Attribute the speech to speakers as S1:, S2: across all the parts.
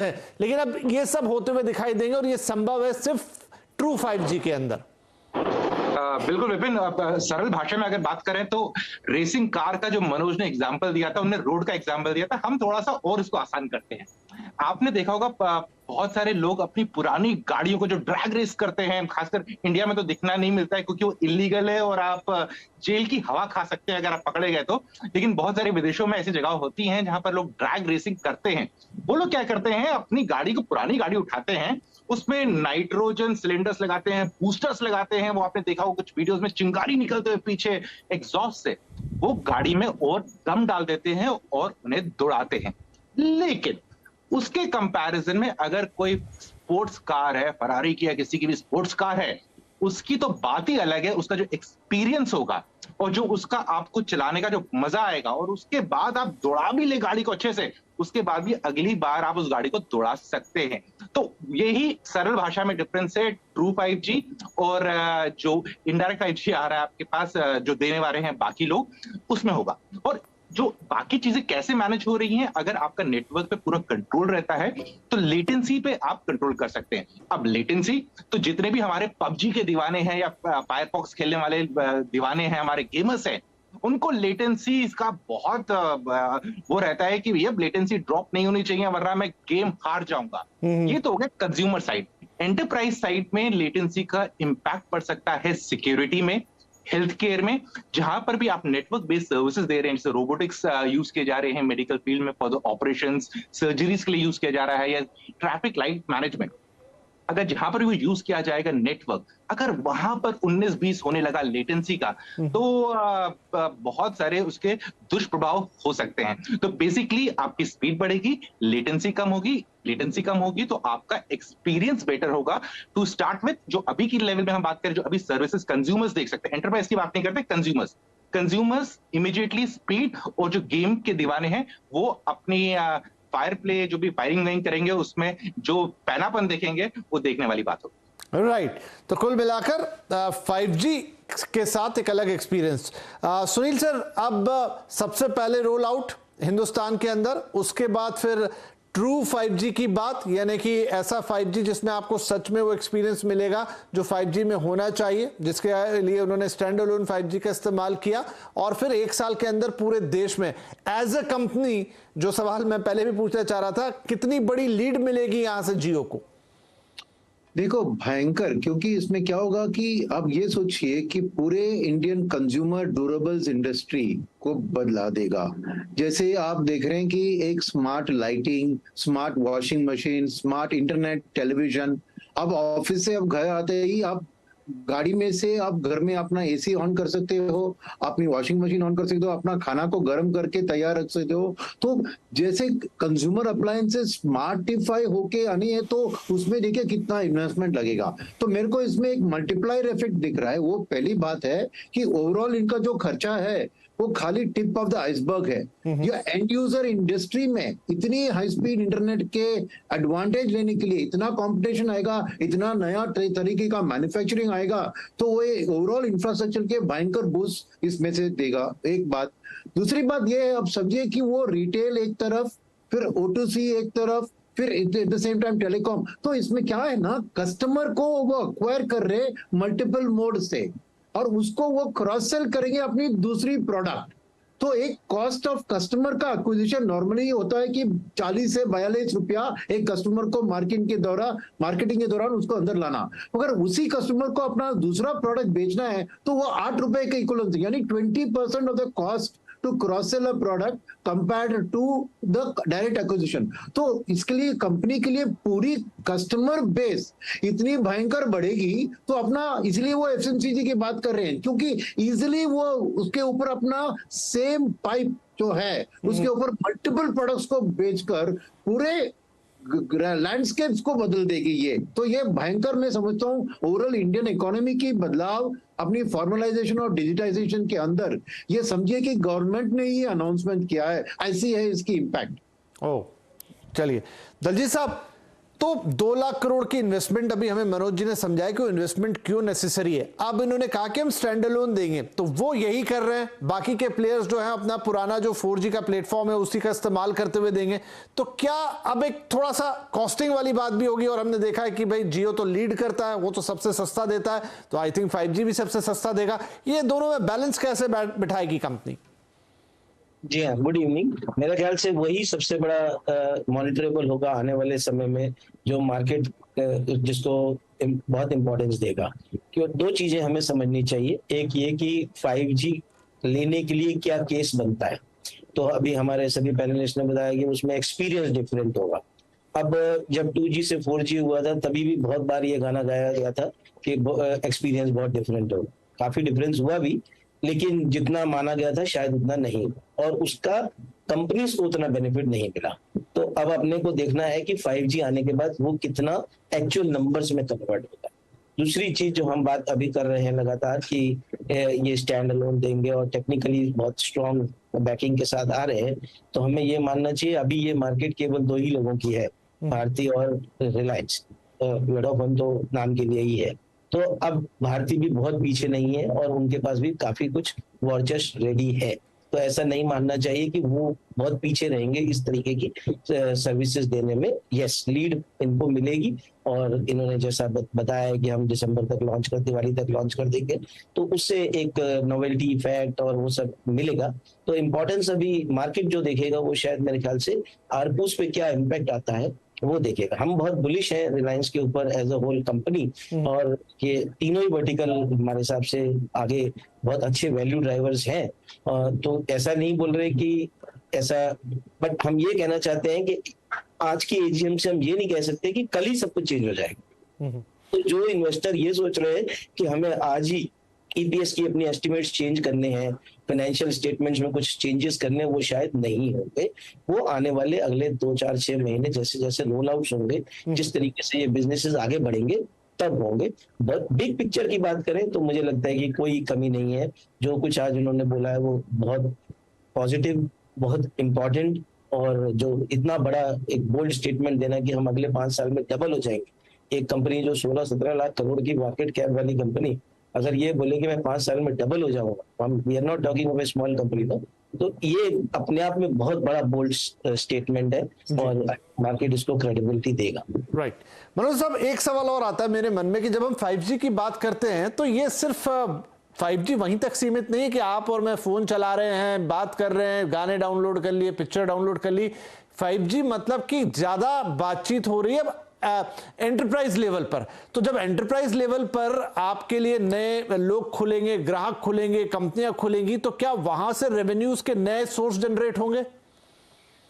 S1: है, लेकिन अब ये सब होते हुए दिखाई देंगे और ये संभव है सिर्फ ट्रू 5G के अंदर।
S2: बिल्कुल विपिन, सरल भाषा में अगर बात करें तो रेसिंग कार का जो मनोज ने एग्जांपल दिया था, उन्होंने रोड का एग्जांपल दिया था, हम थोड़ा सा और इसको आसान करते हैं। आपने देखा होगा बहुत सारे लोग अपनी पुरानी गाड़ियों को जो ड्रैग रेस करते हैं, खासकर इंडिया में तो दिखना नहीं मिलता है क्योंकि वो इलीगल है और आप जेल की हवा खा सकते हैं अगर आप पकड़े गए तो। लेकिन बहुत सारे विदेशों में ऐसी जगह होती हैं जहां पर लोग ड्रैग रेसिंग करते हैं। वो लोग क्या करते हैं, अपनी गाड़ी को, पुरानी गाड़ी उठाते हैं, उसमें नाइट्रोजन सिलेंडर्स लगाते हैं, बूस्टर्स लगाते हैं, वो आपने देखा हो कुछ वीडियोस में चिंगारी निकलते हुए पीछे एग्जॉस्ट से, वो गाड़ी में और दम डाल देते हैं और उन्हें दौड़ाते हैं। लेकिन उसके कंपैरिजन में अगर कोई स्पोर्ट्स कार है, फरारी की या किसी की भी स्पोर्ट्स कार है, उसकी तो बात ही अलग है। उसका जो एक्सपीरियंस होगा और जो उसका आपको चलाने का जो मजा आएगा, और उसके बाद आप दौड़ा भी ले गाड़ी को अच्छे से, उसके बाद भी अगली बार आप उस गाड़ी को दौड़ा सकते हैं। तो यही सरल भाषा में डिफरेंस है ट्रू 5G और जो इनडायरेक्ट 5G आ रहा है आपके पास, जो देने वाले हैं बाकी लोग, उसमें होगा। और जो बाकी चीजें कैसे मैनेज हो रही हैं, अगर आपका नेटवर्क पे पूरा कंट्रोल रहता है तो लेटेंसी पे आप कंट्रोल कर सकते हैं। अब लेटेंसी तो जितने भी हमारे पबजी के दीवाने हैं या फायरफॉक्स खेलने वाले दीवाने हैं, हमारे गेमर्स हैं, उनको लेटेंसी इसका बहुत वो रहता है कि भैया लेटेंसी ड्रॉप नहीं होनी चाहिए वरना मैं गेम हार जाऊंगा। ये तो हो गया कंज्यूमर साइड। एंटरप्राइज साइड में लेटेंसी का इंपैक्ट पड़ सकता है सिक्योरिटी में, हेल्थ केयर में, जहां पर भी आप नेटवर्क बेस्ड सर्विसेज दे रहे हैं, जैसे रोबोटिक्स यूज किए जा रहे हैं मेडिकल फील्ड में फॉर द ऑपरेशंस, सर्जरीज के लिए यूज किया जा रहा है, या ट्रैफिक लाइट मैनेजमेंट, अगर जहां पर भी यूज किया जाएगा नेटवर्क, अगर वहां पर 19-20 होने लगा लेटेंसी का, तो बहुत सारे उसके दुष्प्रभाव हो सकते हैं। तो बेसिकली आपकी स्पीड बढ़ेगी, लेटेंसी कम होगी, लेटेंसी कम होगी तो आपका एक्सपीरियंस बेटर होगा। टू स्टार्ट विथ, जो अभी की लेवल में हम बात करें, जो अभी सर्विसेज कंज्यूमर्स देख सकते हैं, एंटरप्राइज की बात नहीं करते, कंज्यूमर्स इमीडिएटली स्पीड, और जो गेम के दीवाने हैं वो अपनी फायर प्ले, जो भी फायरिंग नहीं करेंगे, उसमें जो पैनापन देखेंगे, वो देखने वाली बात होगी।
S1: राइट। तो कुल मिलाकर 5G के साथ एक अलग एक्सपीरियंस। सुनील सर, अब सबसे पहले रोल आउट हिंदुस्तान के अंदर, उसके बाद फिर ट्रू 5G की बात, यानी कि ऐसा 5G जिसमें आपको सच में वो एक्सपीरियंस मिलेगा जो 5G में होना चाहिए, जिसके लिए उन्होंने स्टैंड अलोन 5G का इस्तेमाल किया। और फिर 1 साल के अंदर पूरे देश में एज अ कंपनी, जो सवाल मैं पहले भी पूछना चाह रहा था, कितनी बड़ी लीड मिलेगी यहां से जियो को?
S3: देखो, भयंकर, क्योंकि इसमें क्या होगा कि आप ये सोचिए कि पूरे इंडियन कंज्यूमर ड्यूरेबल्स इंडस्ट्री को बदला देगा। जैसे आप देख रहे हैं कि एक smart lighting, smart washing machine, smart internet, television, अब ऑफिस से अब घर आते ही आप गाड़ी में से आप घर में अपना एसी ऑन कर सकते हो, अपनी वॉशिंग मशीन ऑन कर सकते हो, अपना खाना को गर्म करके तैयार रख सकते हो। तो जैसे कंज्यूमर अप्लायंसेस स्मार्टिफाई होके आनी है, तो उसमें देखिए कितना इन्वेस्टमेंट लगेगा। तो मेरे को इसमें एक मल्टीप्लायर इफेक्ट दिख रहा है। वो पहली बात है कि ओवरऑल इनका जो खर्चा है वो खाली टिप ऑफ द आइसबर्ग है। ये एंड यूजर इंडस्ट्री में इतनी हाई स्पीड इंटरनेट के एडवांटेज लेने के लिए इतना कंपटीशन आएगा, इतना नया तरीके का मैन्युफैक्चरिंग आएगा, तो वो ओवरऑल इंफ्रास्ट्रक्चर के भयंकर बूस्ट इसमें से देगा। एक बात। दूसरी बात ये है, अब समझिए कि वो रिटेल एक तरफ, फिर O2C एक तरफ, फिर at the same time telecom. तो इसमें क्या है ना, कस्टमर को वो अक्वायर कर रहे मल्टीपल मोड से, और उसको वो क्रॉस सेल करेंगे अपनी दूसरी प्रोडक्ट। तो एक कॉस्ट ऑफ कस्टमर का एक्विजिशन नॉर्मली होता है कि 40 से 42 रुपया एक कस्टमर को मार्केटिंग के दौरान उसको अंदर लाना। अगर उसी कस्टमर को अपना दूसरा प्रोडक्ट बेचना है तो वो 8 रुपए के इक्वलेंट, यानी 20% of the cost to cross sell a product compared to the direct acquisition। तो इसके लिए कंपनी के लिए पूरी कस्टमर बेस इतनी भयंकर बढ़ेगी, तो अपना, इसलिए वो FMCG की बात कर रहे हैं, क्योंकि इजिली वो उसके ऊपर अपना सेम पाइप जो है उसके ऊपर मल्टीपल प्रोडक्ट्स को बेचकर पूरे लैंडस्केप्स को बदल देगी ये। तो ये भयंकर, मैं समझता हूँ ओवरऑल इंडियन इकोनॉमी की बदलाव अपनी फॉर्मलाइजेशन और डिजिटाइजेशन के अंदर, ये समझिए कि गवर्नमेंट ने ये अनाउंसमेंट किया है, ऐसी है इसकी इंपैक्ट।
S1: ओ, चलिए दलजीत साहब, तो 2 लाख करोड़ की इन्वेस्टमेंट अभी हमें मनोज जी ने समझाया कि वो इन्वेस्टमेंट क्यों नेसेसरी है। अब इन्होंने कहा कि हम स्टैंड अलोन देंगे, तो वो यही कर रहे हैं। बाकी के प्लेयर्स जो हैं अपना पुराना जो 4G का प्लेटफॉर्म है उसी का इस्तेमाल करते हुए देंगे। तो क्या अब एक थोड़ा सा कॉस्टिंग वाली बात भी होगी? और हमने देखा है कि भाई जियो तो लीड करता है, वो तो सबसे सस्ता देता है, तो आई थिंक 5G भी सबसे सस्ता देगा। ये दोनों में बैलेंस कैसे बिठाएगी कंपनी?
S4: जी हाँ, गुड इवनिंग। मेरे ख्याल से वही सबसे बड़ा मॉनिटरेबल होगा आने वाले समय में, जो मार्केट जिसको बहुत इंपॉर्टेंस देगा। कि 2 चीजें हमें समझनी चाहिए। एक ये कि 5G लेने के लिए क्या केस बनता है। तो अभी हमारे सभी पैनलिस्ट ने बताया कि उसमें एक्सपीरियंस डिफरेंट होगा। अब जब 2G से 4G हुआ था तभी भी बहुत बार ये गाना गाया गया था कि एक्सपीरियंस बहुत डिफरेंट होगा। काफी डिफरेंस हुआ भी, लेकिन जितना माना गया था शायद उतना नहीं, और उसका कंपनीज को उतना बेनिफिट नहीं मिला। तो अब अपने को देखना है कि 5G आने के बाद वो कितना एक्चुअल नंबर्स में कन्वर्ट होता है। दूसरी चीज जो हम बात अभी कर रहे हैं लगातार कि ये स्टैंड अलोन देंगे और टेक्निकली बहुत स्ट्रॉन्ग बैकिंग के साथ आ रहे हैं, तो हमें ये मानना चाहिए अभी ये मार्केट केवल 2 ही लोगों की है, भारती और रिलायंस। वोडाफोन तो नाम के लिए ही है। तो अब भारती भी बहुत पीछे नहीं है और उनके पास भी काफी कुछ वॉर चेस्ट रेडी है। तो ऐसा नहीं मानना चाहिए कि वो बहुत पीछे रहेंगे इस तरीके की सर्विसेज देने में। यस, लीड इनको मिलेगी, और इन्होंने जैसा बताया कि हम दिसंबर तक लॉन्च कर, दिवाली तक लॉन्च कर देंगे, तो उससे एक नोवेल्टी इफेक्ट और वो सब मिलेगा। तो इम्पोर्टेंस अभी मार्केट जो देखेगा वो शायद मेरे ख्याल से आरपूस पे क्या इम्पैक्ट आता है वो देखेगा। हम बहुत बुलिश हैं रिलायंस के ऊपर एज अ होल कंपनी, और ये तीनों ही वर्टिकल हमारे हिसाब से आगे बहुत अच्छे वैल्यू ड्राइवर्स हैं। तो ऐसा नहीं बोल रहे कि ऐसा, बट हम ये कहना चाहते हैं कि आज की एजीएम से हम ये नहीं कह सकते कि कल ही सब कुछ चेंज हो जाएगा। तो जो इन्वेस्टर ये सोच रहे हैं कि हमें आज ही ईपीएस की अपनी एस्टिमेट्स चेंज करने हैं, फाइनेंशियल स्टेटमेंट्स में कुछ चेंजेस करने हैं, वो शायद नहीं होंगे। वो आने वाले अगले 2, 4, 6 महीने जैसे जैसे रोल आउट होंगे, जिस तरीके से ये बिजनेसेस आगे बढ़ेंगे तब होंगे। बट बिग पिक्चर की बात करें तो मुझे लगता है कि कोई कमी नहीं है। जो कुछ आज उन्होंने बोला है वो बहुत पॉजिटिव, बहुत इंपॉर्टेंट, और जो इतना बड़ा एक बोल्ड स्टेटमेंट देना कि हम अगले 5 साल में डबल हो जाएंगे। एक कंपनी जो 16-17 लाख करोड़ की मार्केट कैप वाली कंपनी अगर ये बोले कि मैं 5 साल में डबल हो जाऊंगा, we are not talking of a small company. तो ये अपने आप में बहुत बड़ा बोल्ड स्टेटमेंट है और मार्केट इसको क्रेडिबिलिटी देगा।
S1: राइट। मनोज साहब, एक सवाल और आता है मेरे मन में कि जब हम 5G की बात करते हैं तो ये सिर्फ 5G वहीं तक सीमित नहीं है कि आप और मैं फोन चला रहे हैं, बात कर रहे हैं, गाने डाउनलोड कर लिए, पिक्चर डाउनलोड कर ली। 5G मतलब कि ज्यादा बातचीत हो रही है एंटरप्राइज लेवल पर। तो जब एंटरप्राइज लेवल पर आपके लिए नए लोग खुलेंगे, ग्राहक खुलेंगे, कंपनियां खुलेंगी, तो क्या वहां से रेवेन्यूज के नए सोर्स जनरेट होंगे?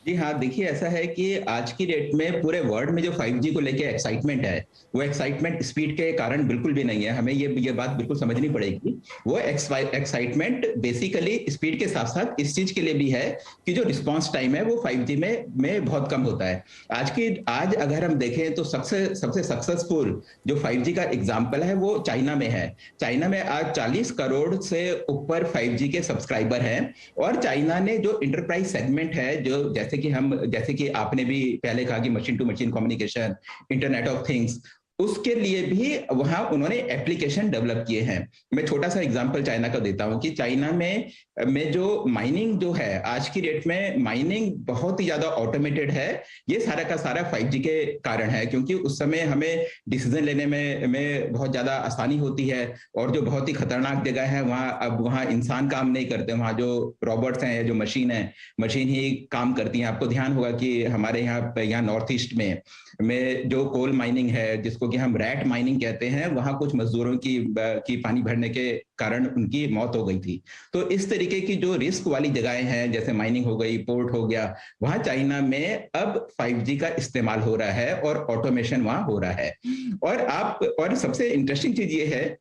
S5: जी हाँ, देखिए ऐसा है कि आज की डेट में पूरे वर्ल्ड में जो 5G को लेके एक्साइटमेंट है, वो एक्साइटमेंट स्पीड के कारण बिल्कुल भी नहीं है। हमें ये बात बिल्कुल समझनी पड़ेगी। वो एक्साइटमेंट बेसिकली स्पीड के साथ साथ इस चीज के लिए भी है कि जो रिस्पांस टाइम है वो 5G में बहुत कम होता है। आज अगर हम देखें तो सबसे सक्सेसफुल जो 5G का एग्जाम्पल है वो चाइना में है। चाइना में आज 40 करोड़ से ऊपर 5G के सब्सक्राइबर हैं, और चाइना ने जो इंटरप्राइज सेगमेंट है, जो जैसे कि आपने भी पहले कहा कि machine to machine communication, internet of things, उसके लिए भी वहां उन्होंने एप्लीकेशन डेवलप किए हैं। मैं छोटा सा एग्जांपल चाइना का देता हूं कि चाइना में जो माइनिंग जो है, आज की डेट में माइनिंग बहुत ही ज्यादा ऑटोमेटेड है। ये सारा का सारा 5G के कारण है, क्योंकि उस समय हमें डिसीजन लेने में बहुत ज्यादा आसानी होती है, और जो बहुत ही खतरनाक जगह है वहां इंसान काम नहीं करते, वहां जो रोबोट्स हैं, जो मशीन है, मशीन ही काम करती है। आपको ध्यान होगा कि हमारे यहाँ नॉर्थ ईस्ट में जो कोल माइनिंग है, जिसको कि हम रैट माइनिंग कहते हैं, वहां कुछ मजदूरों की पानी भरने के कारण उनकी मौत हो गई थी। तो इस तरीके की जो रिस्क वाली जगहें हैं, जैसे माइनिंग हो गई, पोर्ट हो गया, वहां चाइना में अब 5G का इस्तेमाल हो रहा है और ऑटोमेशन वहां हो रहा है। और सबसे इंटरेस्टिंग चीज ये है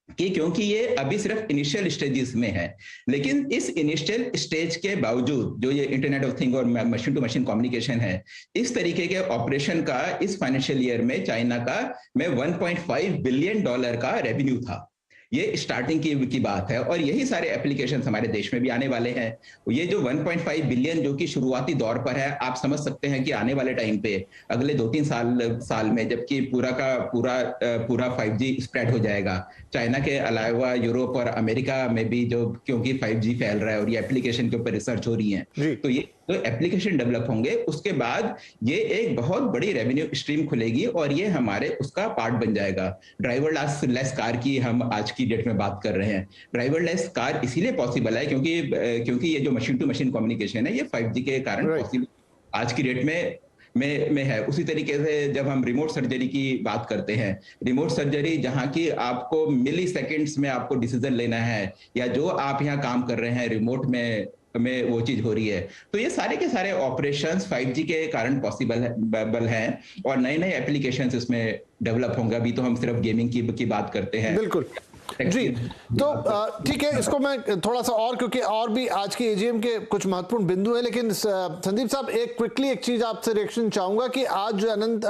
S5: कि क्योंकि ये अभी सिर्फ इनिशियल स्टेजेस में है, लेकिन इस इनिशियल स्टेज के बावजूद जो ये इंटरनेट ऑफ थिंग और मशीन टू मशीन कम्युनिकेशन है, इस तरीके के ऑपरेशन का इस फाइनेंशियल ईयर में चाइना का में $1.5 बिलियन का रेवेन्यू था। ये स्टार्टिंग की बात है, और यही सारे एप्लीकेशन हमारे देश में भी आने वाले हैं। ये जो 1.5 बिलियन जो कि शुरुआती दौर पर है, आप समझ सकते हैं कि आने वाले टाइम पे अगले 2-3 साल में जबकि पूरा 5G स्प्रेड हो जाएगा, चाइना के अलावा यूरोप और अमेरिका में भी जो, क्योंकि 5G फैल रहा है और ये एप्लीकेशन के ऊपर रिसर्च हो रही है, तो ये तो एप्लीकेशन डेवलप होंगे, उसके बाद ये एक बहुत बड़ी रेवेन्यू स्ट्रीम खुलेगी और ये हमारे उसका पार्ट बन जाएगा। ड्राइवरलेस कार की हम आज की डेट में बात कर रहे हैं। ड्राइवरलेस कार इसीलिए पॉसिबल है क्योंकि ये जो मशीन टू मशीन कम्युनिकेशन है ये 5G के कारण पॉसिबल आज की डेट में है। उसी तरीके से जब हम रिमोट सर्जरी की बात करते हैं, रिमोट सर्जरी जहां की आपको मिली सेकेंड्स में आपको डिसीजन लेना है, या जो आप यहाँ काम कर रहे हैं रिमोट में वो चीज हो रही है, तो ये सारे के सारे ऑपरेशंस 5G के कारण पॉसिबल हैं और नए नए एप्लीकेशंस इसमें डेवलप होंगे। अभी तो हम सिर्फ गेमिंग की बात करते हैं।
S1: बिल्कुल जी, तो ठीक है, इसको मैं थोड़ा सा और, क्योंकि और भी आज के एजीएम के कुछ महत्वपूर्ण बिंदु है, लेकिन संदीप साहब एक क्विकली एक चीज आपसे रिएक्शन चाहूंगा कि आज जो अनंत